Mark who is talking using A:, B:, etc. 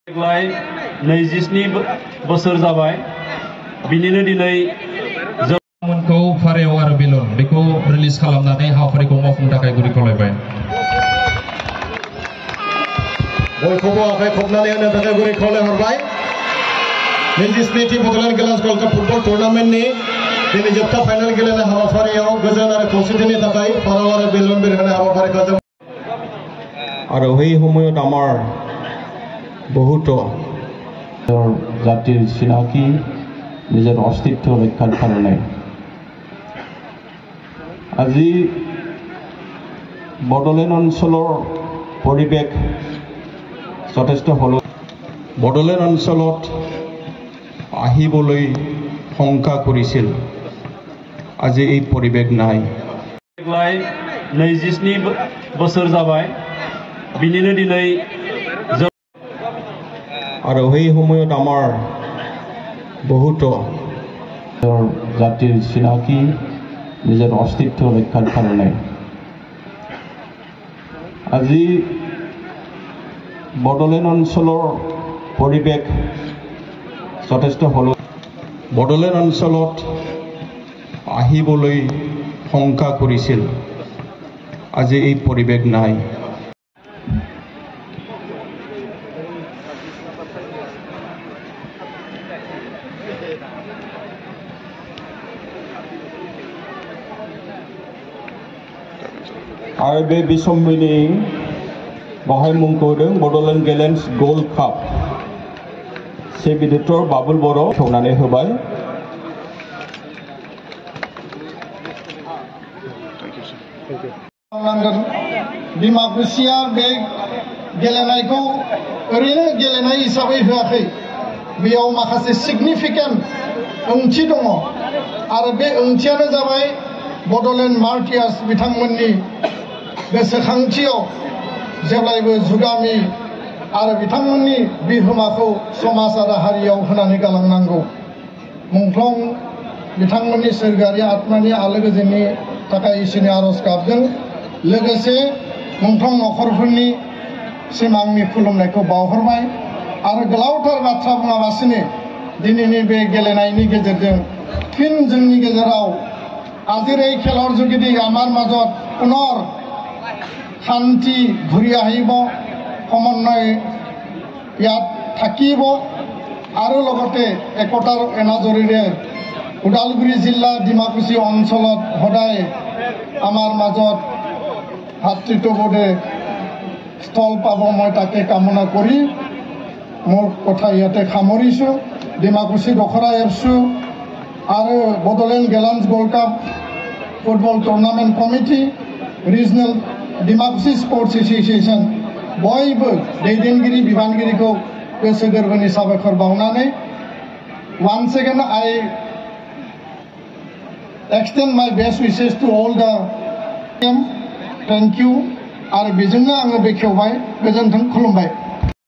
A: 27 बोसोर जाबाय बिनिनो दिनै
B: जोंखौ फारियाव आरो बेलुन बेखौ रिलिज खालामनानै हाबाफारिखौ मावफुंनो थाखाय गुरै खावलायबाय
C: बयखौबो आखाइ खबनानै होनो थाखाय गुरै खावलायहरबाय 27थि बड'लेण्ड गेलेन्स वर्ल्ड काप फुटबल टुर्नामेन्टनि दिनै जोबथा फाइनाल गेलेनाय हाबाफारियाव गोजोन आरो खौसेथिनि थाखाय फाराव आरो बेलुन बिरहोनाय हाबाफारिखौ जों
D: আৰু সেই সময়ত আমাৰ বহুতো জাতিৰ চিনাকি নিজৰ অস্তিত্ব ৰক্ষাৰ কাৰণে আজি বড়োলেণ্ড অঞ্চলৰ পৰিৱেশ যথেষ্ট হল বড়োলেণ্ড অঞ্চলত আহিবলৈ শংকা কৰিছিল আজি এই পৰিৱেশ নাই
A: 27 बोसोर जाबाय बिनिनो दिनै
D: আৰু সেই সময়ত আমাৰ বহুতো জাতিৰ চিনাকি নিজৰ অস্তিত্ব ৰক্ষাৰ কাৰণে আজি বড়োলেণ্ড অঞ্চলৰ পৰিৱেশ যথেষ্ট হল বড়োলেণ্ড অঞ্চলত আহিবলৈ শংকা কৰিছিল আজি এই পৰিৱেশ নাই आरो बे बिसम्बिनि बाहाय मुंखौ होदों बड'लेण्ड गेलेन्स गोल्ड काप सेक्रेटारि बाबुल बर' खेवनानै होबाय
C: डिमाकुसिया बे गेलेनायखौ ओरैनो गेलेनाय हिसाबै होआखै बेयाव माखासे सिगनिफिकेन्ट ओंथि दङ आरो बे ओंथियानो जाबाय बड'लेण्ड मार्टियार्स बिथांमोननि गोसोखांथियाव जेब्लायबो जुगामि आरो बिथांमोननि बिहोमाखौ समाज आरो हारियाव होनानै गालांनांगौ मुंख्लं बिथांमोननि सोरगोआरि आत्मानि आलो गोजोननि थाखाय इसोरनि आरज गाबदों लोगोसे मुंख्लं नखरफोरनि सिमांनि खुलुमनायखौ बावहरबाय आरो गोलावथार बाथ्रा बुङालासिनो दिनैनि बे गेलेनायनि गेजेरजों फिन जोंनि गेजेराव আজিৰ এই খেলৰ যোগেদি আমাৰ মাজত পুনৰ শান্তি ঘূৰি আহিব সমন্বয় ইয়াত থাকিব আৰু লগতে একতাৰ এনাজৰীৰে ওদালগুৰি জিলা ডিমাকুচি অঞ্চলত সদায় আমাৰ মাজত ভাতৃত্ববোধে স্থল পাব মই তাকে কামনা কৰি মোৰ কথা ইয়াতে সামৰিছোঁ ডিমাকুচি দখৰা এৰছোঁ आरो बड'लेण्ड गेलेन्स gold cup football tournament committee regional Dimakuchi sports association बयबो दैदेनगिरि बिबानगिरिखौ गोसो गोरबोनि साबायखर बावनानै once again I extend my best wishes to all the team. Thank you आरो बेजोंनो आङो बेखेवबाय गोजोन्थों खुलुमबाय